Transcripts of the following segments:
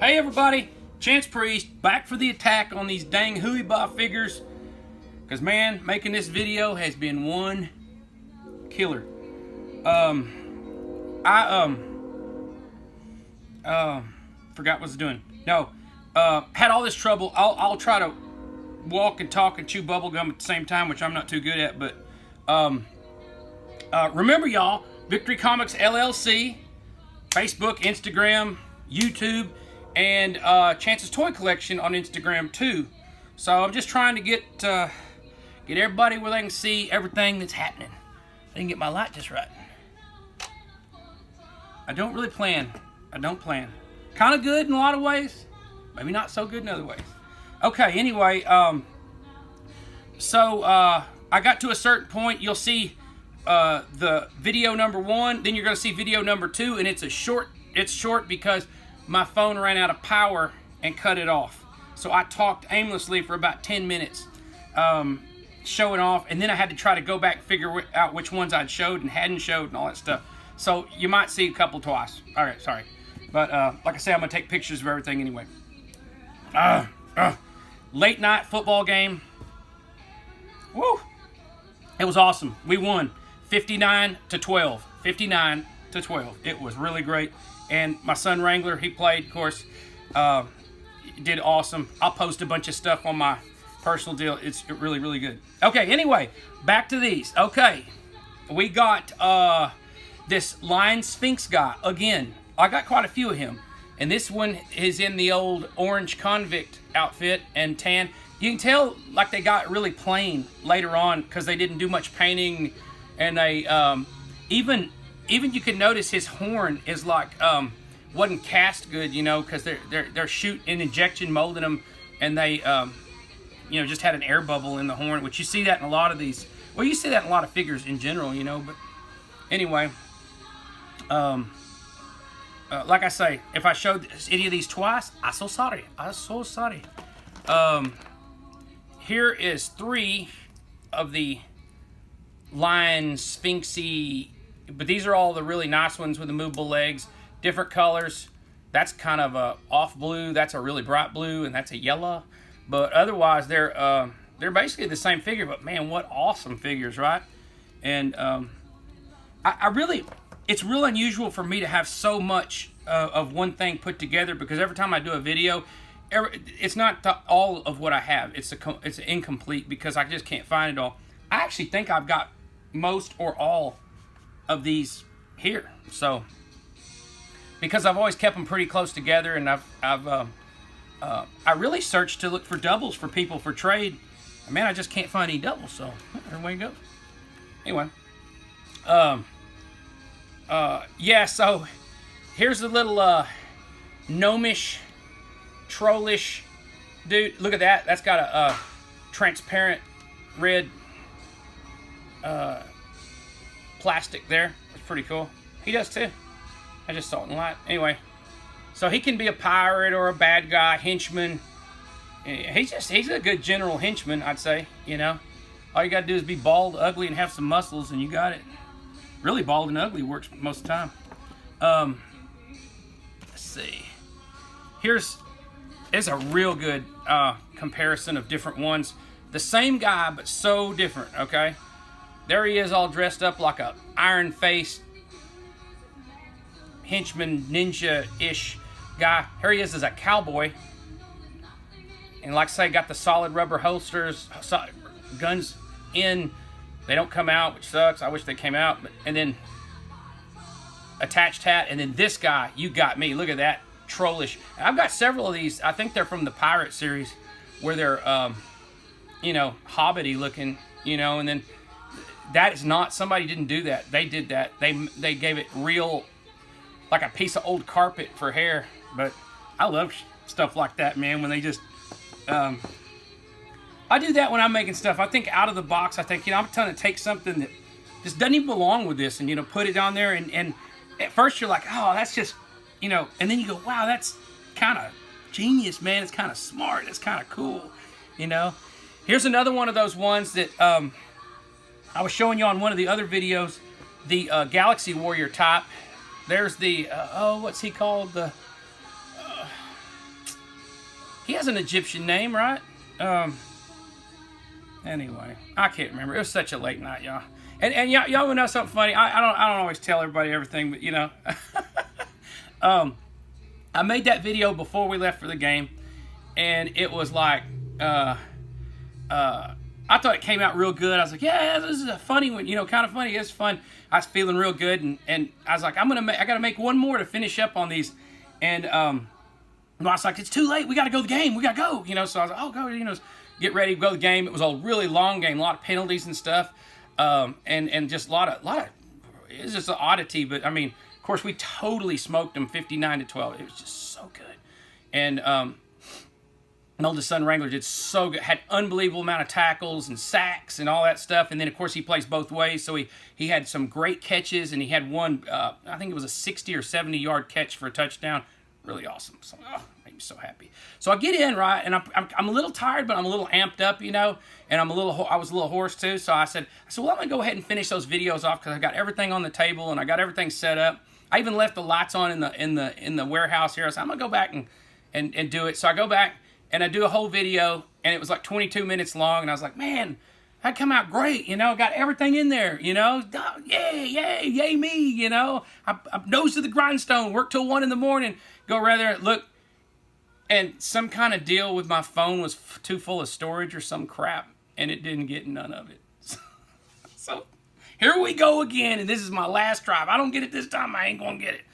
Hey everybody, Chance Priest back for the attack on these dang Juyba figures. Cause man, making this video has been one killer. I forgot what I was doing. No, had all this trouble. I'll try to walk and talk and chew bubble gum at the same time, which I'm not too good at. But remember, y'all, Victory Comics LLC, Facebook, Instagram, YouTube, and Chance's Toy Collection on Instagram too. So I'm just trying to get everybody where they can see everything that's happening. I didn't get my light just right. I don't really plan. I don't plan. Kind of good in a lot of ways. Maybe not so good in other ways. Okay, anyway, so I got to a certain point. You'll see the video number 1, then you're going to see video number 2, and it's short because my phone ran out of power and cut it off. So I talked aimlessly for about 10 minutes, showing off, and then I had to try to go back and figure out which ones I'd showed and hadn't showed and all that stuff. So you might see a couple twice. All right, sorry. But like I said, I'm going to take pictures of everything anyway. Late night football game. Woo! It was awesome. We won 59-12. 59-12. It was really great. And my son Wrangler, he played, of course, did awesome. I'll post a bunch of stuff on my personal deal. It's really, really good. Okay, anyway, back to these. Okay, we got this Lion Sphinx guy. Again, I got quite a few of him. And this one is in the old orange convict outfit and tan. You can tell like they got really plain later on because they didn't do much painting. And they even you can notice his horn is like wasn't cast good, you know, because they're shooting injection molding them, and they you know, just had an air bubble in the horn, which you see that in a lot of these. Well, you see that in a lot of figures in general, you know. But anyway, like I say, if I showed any of these twice, I'm so sorry. I'm so sorry. Here is 3 of the Lion Sphinxy. But these are all the really nice ones with the movable legs, different colors. That's kind of a off blue. That's a really bright blue, and that's a yellow. But otherwise, they're basically the same figure. But man, what awesome figures, right? And I really, it's real unusual for me to have so much of one thing put together, because every time I do a video, it's not all of what I have. It's incomplete because I just can't find it all. I actually think I've got most or all of these here, so because I've always kept them pretty close together, and I really searched to look for doubles for people for trade, and man, I just can't find any doubles. So everywhere you go. Anyway, yeah. So here's the little gnomish, trollish dude. Look at that. That's got a transparent red plastic there. It's pretty cool. He does too. I just saw it in the light. Anyway, so he can be a pirate or a bad guy, henchman. He's a good general henchman, I'd say. You know, all you gotta do is be bald, ugly, and have some muscles, and you got it. Really, bald and ugly works most of the time. Let's see. Here's a real good comparison of different ones. The same guy, but so different. Okay. There he is, all dressed up like a iron-faced henchman, ninja-ish guy. Here he is as a cowboy. And like I say, got the solid rubber holsters, guns in. They don't come out, which sucks. I wish they came out. And then attached hat. And then this guy, you got me. Look at that, trollish. And I've got several of these. I think they're from the Pirate series, where they're, you know, hobbity looking, you know, and then that is not, somebody didn't do that. They did that. They gave it real, like a piece of old carpet for hair. But I love stuff like that, man, when they just, I do that when I'm making stuff. I think out of the box. I think, you know, I'm trying to take something that just doesn't even belong with this and, you know, put it on there. And at first you're like, oh, that's just, you know, and then you go, wow, that's kind of genius, man. It's kind of smart. It's kind of cool, you know. Here's another one of those ones that, I was showing you on one of the other videos, the Galaxy Warrior type. There's the, what's he called? The, He has an Egyptian name, right? Anyway, I can't remember. It was such a late night, y'all. And y'all wanna know something funny? I don't always tell everybody everything, but you know, I made that video before we left for the game, and it was like, I thought it came out real good. I was like, yeah, this is a funny one, you know, kind of funny. It's fun. I was feeling real good, and I was like, I gotta make one more to finish up on these, and I was like, it's too late. We gotta go to the game. We gotta go, you know. So I was like, oh, go, you know, get ready, go to the game. It was a really long game, a lot of penalties and stuff, and just a lot of. It was just an oddity, but I mean, of course, we totally smoked them 59-12. It was just so good, and my oldest son Wrangler did so good, had unbelievable amount of tackles and sacks and all that stuff. And then of course he plays both ways, so he had some great catches, and he had one, I think it was a 60 or 70 yard catch for a touchdown. Really awesome. So made me so happy. So I get in, right, and I'm a little tired, but I'm a little amped up, you know, and I was a little hoarse too. So I said, well, I'm gonna go ahead and finish those videos off because I got everything on the table and I got everything set up. I even left the lights on in the warehouse here. I said, I'm gonna go back and do it. So I go back and I do a whole video, and it was like 22 minutes long, and I was like, man, that come out great, you know, got everything in there, you know, yay me, you know, I nose to the grindstone, work till 1 in the morning, go rather, look, and some kind of deal with my phone was too full of storage or some crap, and it didn't get none of it. So here we go again, and this is my last try. If I don't get it this time, I ain't gonna get it.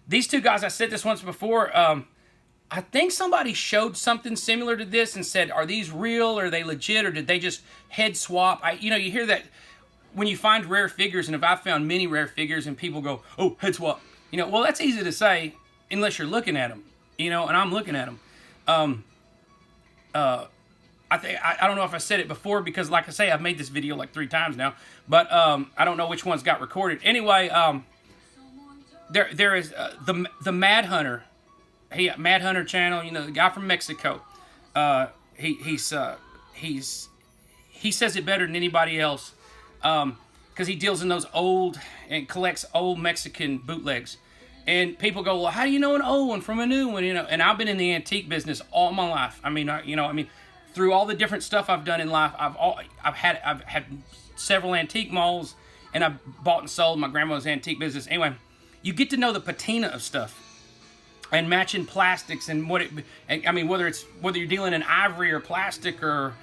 These two guys, I said this once before, I think somebody showed something similar to this and said, are these real, or are they legit, or did they just head swap? You know, you hear that when you find rare figures, and if I found many rare figures and people go, oh, head swap. You know, well, that's easy to say unless you're looking at them, you know, and I'm looking at them. I don't know if I said it before because, like I say, I've made this video like 3 times now, but I don't know which ones got recorded. Anyway, there is the Mad Hunter. Mad Hunter channel, you know, the guy from Mexico. He says it better than anybody else because he deals in those old and collects old Mexican bootlegs. And people go, well, how do you know an old one from a new one? You know, and I've been in the antique business all my life. I mean, through all the different stuff I've done in life, I've had several antique malls, and I've bought and sold my grandma's antique business. Anyway, you get to know the patina of stuff. And matching plastics and whether you're dealing in ivory or plastic or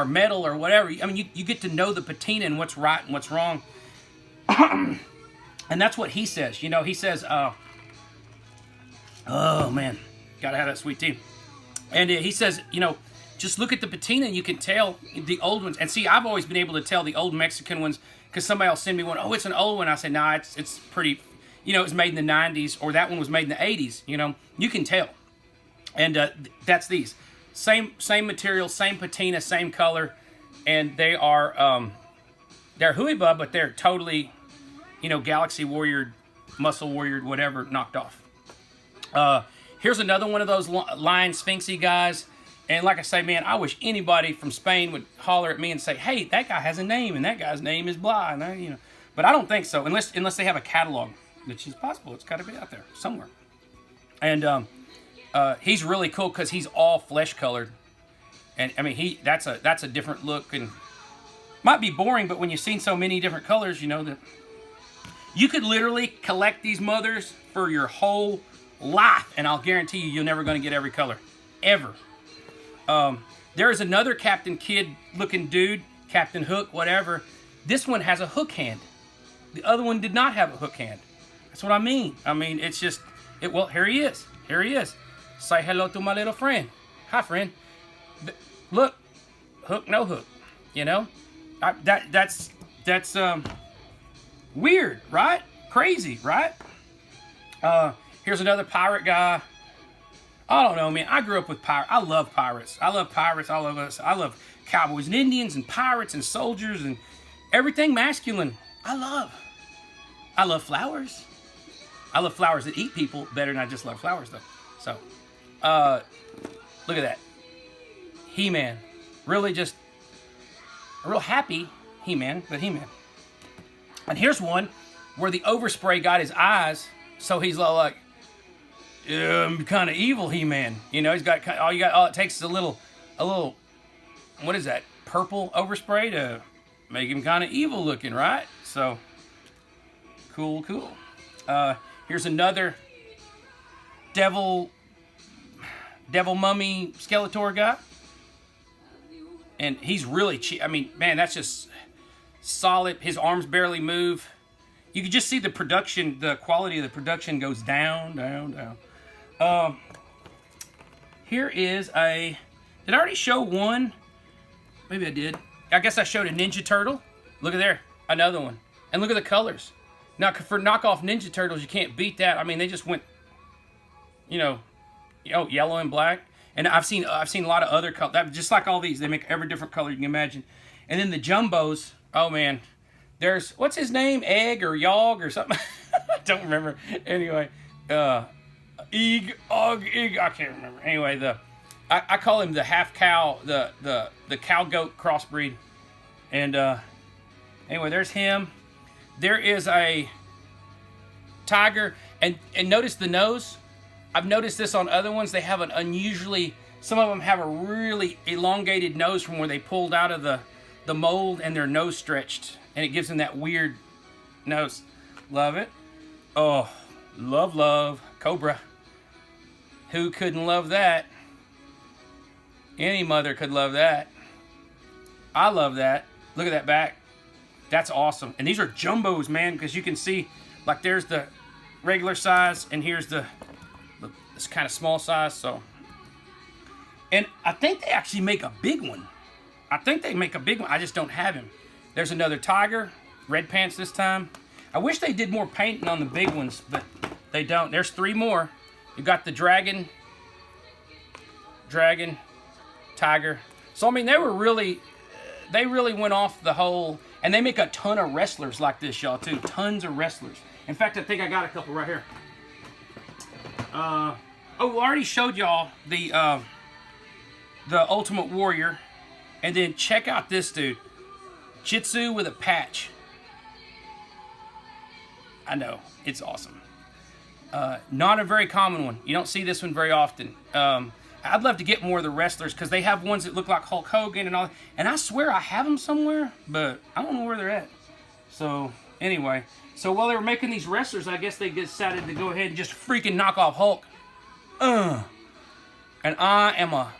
metal or whatever. I mean, you get to know the patina and what's right and what's wrong. And that's what he says. You know, he says, oh man, gotta have that sweet tea. And he says, you know, just look at the patina and you can tell the old ones. And see, I've always been able to tell the old Mexican ones because somebody will send me one. Oh, it's an old one. I say, nah, it's pretty. You know, it was made in the 90s, or that one was made in the 80s, you know. You can tell. And that's these. Same material, same patina, same color. And they are, they're Juyba, but they're totally, you know, Galaxy Warrior, Muscle Warrior, whatever, knocked off. Here's another one of those Lion Sphinxy guys. And like I say, man, I wish anybody from Spain would holler at me and say, hey, that guy has a name, and that guy's name is blah. And you know. But I don't think so, unless they have a catalog. Which is possible. It's got to be out there somewhere. And he's really cool because he's all flesh colored, and I mean that's a different look, and might be boring, but when you've seen so many different colors, you know that you could literally collect these mothers for your whole life, and I'll guarantee you're never going to get every color, ever. There is another Captain Kidd looking dude, Captain Hook, whatever. This one has a hook hand. The other one did not have a hook hand. That's what I mean. I mean, it's just, well, here he is. Here he is. Say hello to my little friend. Hi, friend. Look, hook, no hook. You know, that's weird, right? Crazy, right? Here's another pirate guy. I don't know, man. I grew up with pirates. I love pirates. I love pirates. I love us. I love cowboys and Indians and pirates and soldiers and everything masculine. I love flowers. I love flowers that eat people better than I just love flowers, though. So, look at that. He-Man. Really just a real happy He-Man, but He-Man. And here's one where the overspray got his eyes, so he's like, kind of evil He-Man. You know, he's got all it takes is a little, what is that? Purple overspray to make him kind of evil looking, right? So cool. Here's another devil mummy Skeletor guy, and he's really cheap. I mean, man, that's just solid. His arms barely move. You can just see the production, the quality of the production goes down. Here is a, did I already show one? Maybe I did. I guess I showed a Ninja Turtle. Look at there, another one. And look at the colors. Now, for knockoff Ninja Turtles, you can't beat that. I mean, they just went, yellow and black. And I've seen a lot of other colors, just like all these. They make every different color you can imagine. And then the Jumbos, oh man. There's, what's his name? Egg or Yog or something? I don't remember. Anyway, I can't remember. Anyway, I call him the half cow, the cow goat crossbreed. And anyway, there's him. There is a tiger, and notice the nose. I've noticed this on other ones. They have an unusually, some of them have a really elongated nose from where they pulled out of the mold, and their nose stretched, and it gives them that weird nose. Love it. Oh, love Cobra. Who couldn't love that? Any mother could love that. I love that. Look at that back. That's awesome. And these are jumbos, man, because you can see, like, there's the regular size, and here's this kind of small size. So, and I think they actually make a big one. I just don't have him. There's another tiger, red pants this time. I wish they did more painting on the big ones, but they don't. There's 3 more. You got the dragon, tiger. So I mean, they really went off the whole, and they make a ton of wrestlers like this, y'all, too. Tons of wrestlers. In fact, I think I got a couple right here. I already showed y'all the Ultimate Warrior. And then check out this dude. Jitsu with a patch. I know, it's awesome. Not a very common one. You don't see this one very often. I'd love to get more of the wrestlers because they have ones that look like Hulk Hogan and all. And I swear I have them somewhere, but I don't know where they're at. So, anyway. So while they were making these wrestlers, I guess they decided to go ahead and just freaking knock off Hulk. And I am a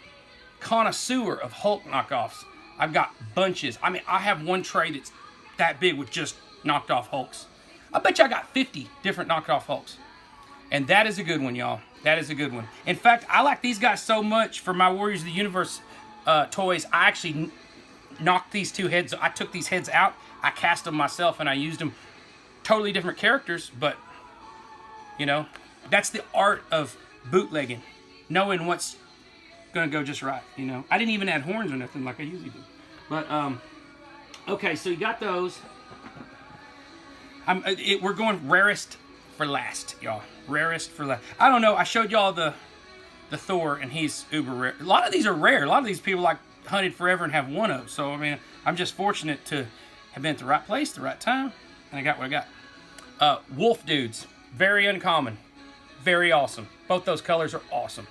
connoisseur of Hulk knockoffs. I've got bunches. I mean, I have one tray that's that big with just knocked off Hulks. I bet you I got 50 different knocked off Hulks. And that is a good one, y'all. That is a good one. In fact, I like these guys so much for my Warriors of the Universe toys. I actually knocked these 2 heads. I took these heads out. I cast them myself, and I used them. Totally different characters, but, that's the art of bootlegging. Knowing what's going to go just right, I didn't even add horns or nothing like I usually do. But, okay, so you got those. We're going rarest for last, y'all. Rarest for last. I don't know. I showed y'all the Thor, and he's uber rare. A lot of these are rare. A lot of these people hunted forever and have one of. So, I mean, I'm just fortunate to have been at the right place, the right time, and I got what I got. Wolf dudes. Very uncommon. Very awesome. Both those colors are awesome.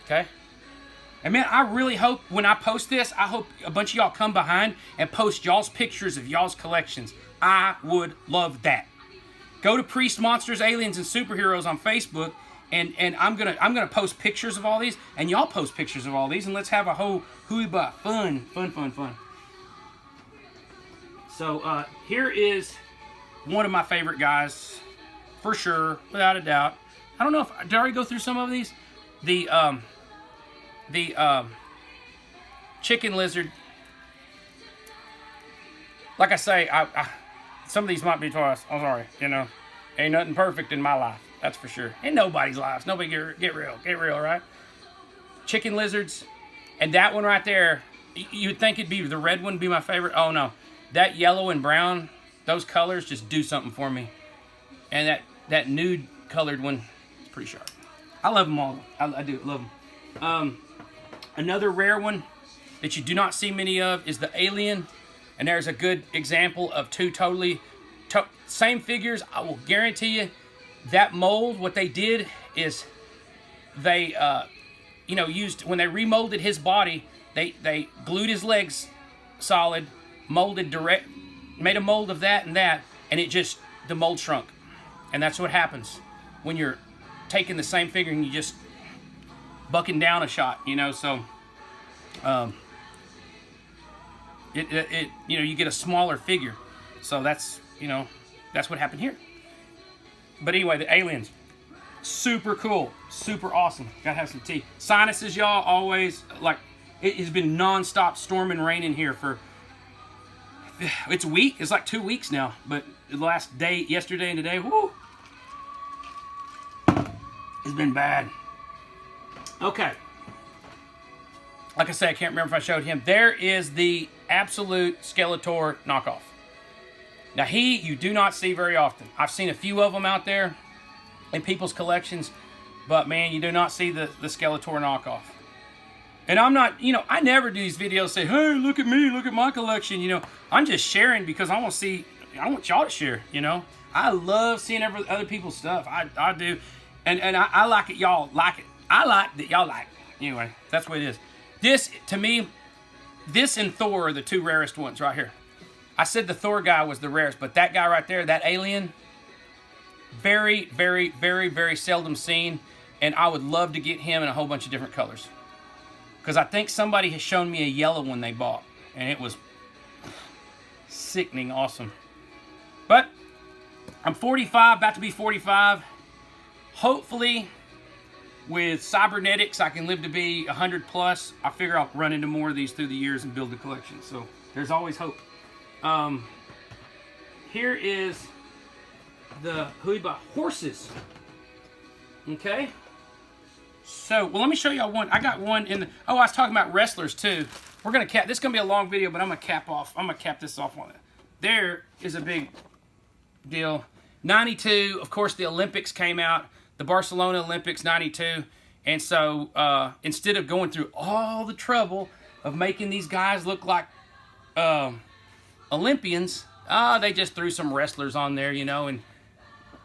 Okay? And man, I really hope when I post this, I hope a bunch of y'all come behind and post y'all's pictures of y'all's collections. I would love that. Go to Priest, Monsters, Aliens, and Superheroes on Facebook, and I'm gonna post pictures of all these, and y'all post pictures of all these, and let's have a whole Juyba fun. So here is one of my favorite guys, for sure, without a doubt. I don't know if did I already go through some of these. The chicken lizard. Like I say, some of these might be twice. I'm sorry, ain't nothing perfect in my life. That's for sure. In nobody's lives. Nobody get real, right? Chicken lizards, and that one right there. You'd think it'd be the red one, be my favorite. Oh no, that yellow and brown, those colors just do something for me. And that nude colored one, is pretty sharp. I love them all. I do love them. Another rare one that you do not see many of is the Alien. And there's a good example of 2 totally same figures. I will guarantee you, that mold, what they did is they, you know, used, when they remolded his body, they glued his legs solid, made a mold of that, and it just, the mold shrunk. And that's what happens when you're taking the same figure and you just bucking down a shot, you know. So you know, you get a smaller figure. So that's, you know, that's what happened here. But anyway, the aliens, super cool, super awesome. Gotta have some tea. Sinuses, y'all, always, like, it has been non-stop storm and rain in here for, it's a week, it's like 2 weeks now, but the last day, yesterday and today, whoo, it's been bad. Okay. Like I said, I can't remember if I showed him. There is the Absolute Skeletor knockoff. Now you do not see very often. I've seen a few of them out there in people's collections, but man, you do not see the Skeletor knockoff. And I'm not, you know, I never do these videos say, hey, look at me, look at my collection, you know. I'm just sharing because I want y'all to share, you know. I love seeing other people's stuff. I do. And I like it, y'all like it. I like that y'all like it. Anyway, that's what it is. This, to me, this and Thor are the two rarest ones right here. I said the Thor guy was the rarest, but that guy right there, that alien, very, very, very, very seldom seen. And I would love to get him in a whole bunch of different colors. Because I think somebody has shown me a yellow one they bought. And it was sickening awesome. But I'm 45, about to be 45. Hopefully, with cybernetics, I can live to be 100 plus. I figure I'll run into more of these through the years and build a collection. So there's always hope. Here is the Juyba horses. Okay. So, well, let me show y'all one. I got one in the, oh, I was talking about wrestlers too. We're going to cap, this is going to be a long video, but I'm going to cap this off on it. There is a big deal. 92, of course, the Olympics came out. The Barcelona Olympics, 92. And so, instead of going through all the trouble of making these guys look like Olympians, they just threw some wrestlers on there, you know, and,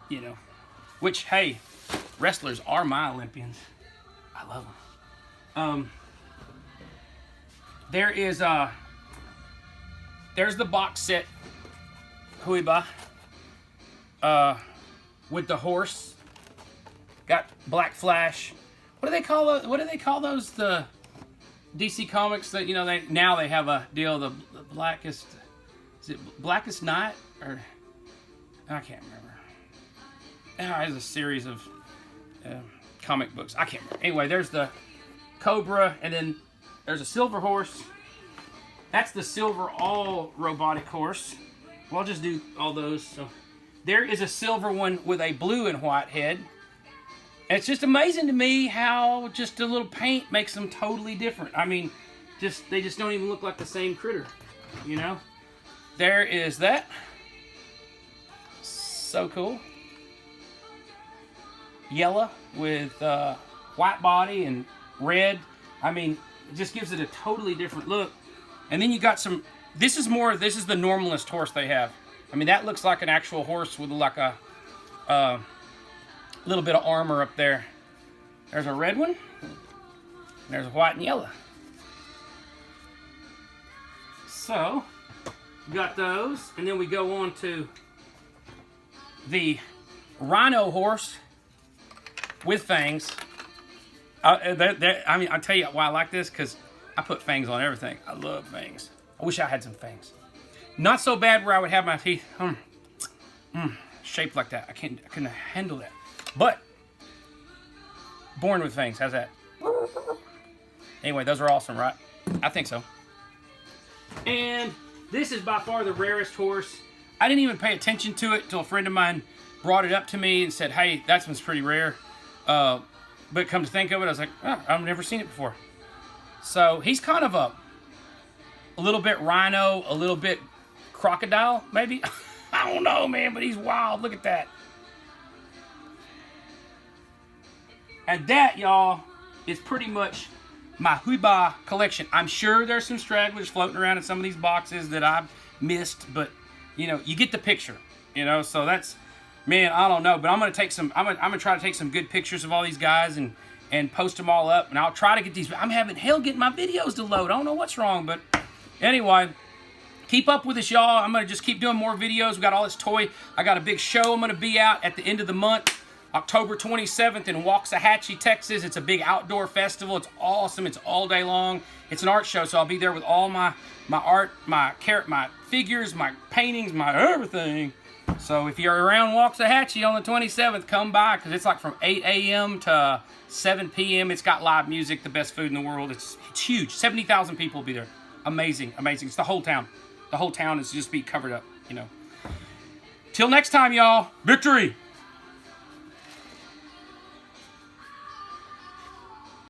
you know, which, hey, wrestlers are my Olympians. I love them. There is, there's the box set Juyba, with the horse. Got Black Flash. What do they call those? What do they call those? The DC Comics that, you know, now they have a deal. The Blackest, is it Blackest Night, or I can't remember. There's a series of comic books. I can't remember. Anyway, there's the Cobra, and then there's a silver horse. That's the silver all robotic horse. Well, I'll just do all those. So there is a silver one with a blue and white head. And it's just amazing to me how just a little paint makes them totally different. I mean, they just don't even look like the same critter, you know? There is that. So cool. Yellow with white body and red. I mean, it just gives it a totally different look. And then you got some, this is the normalest horse they have. I mean, that looks like an actual horse with like a little bit of armor up there. There's a red one. And there's a white and yellow. So, we got those. And then we go on to the rhino horse with fangs. I mean, I'll tell you why I like this, because I put fangs on everything. I love fangs. I wish I had some fangs. Not so bad where I would have my teeth shaped like that. I couldn't handle that. But, born with fangs. How's that? Anyway, those are awesome, right? I think so. And this is by far the rarest horse. I didn't even pay attention to it until a friend of mine brought it up to me and said, hey, that one's pretty rare. But come to think of it, I was like, oh, I've never seen it before. So he's kind of a little bit rhino, a little bit crocodile, maybe. I don't know, man, but he's wild. Look at that. And that, y'all, is pretty much my Juyba collection. I'm sure there's some stragglers floating around in some of these boxes that I've missed, but, you know, you get the picture, you know, so that's Man, I don't know, but I'm gonna take some. I'm gonna try to take some good pictures of all these guys and post them all up. And I'll try to get these. I'm having hell getting my videos to load. I don't know what's wrong, but anyway, keep up with us, y'all. I'm gonna just keep doing more videos. We got all this toy. I got a big show I'm gonna be out at the end of the month, October 27th in Waxahachie, Texas. It's a big outdoor festival. It's awesome. It's all day long. It's an art show, so I'll be there with all my art, my figures, my paintings, my everything. So if you're around Waxahachie on the 27th, come by, because it's like from 8 a.m. to 7 p.m. It's got live music, the best food in the world. It's huge. 70,000 people will be there. Amazing, amazing. It's the whole town. The whole town is just be covered up, you know. Till next time, y'all. Victory!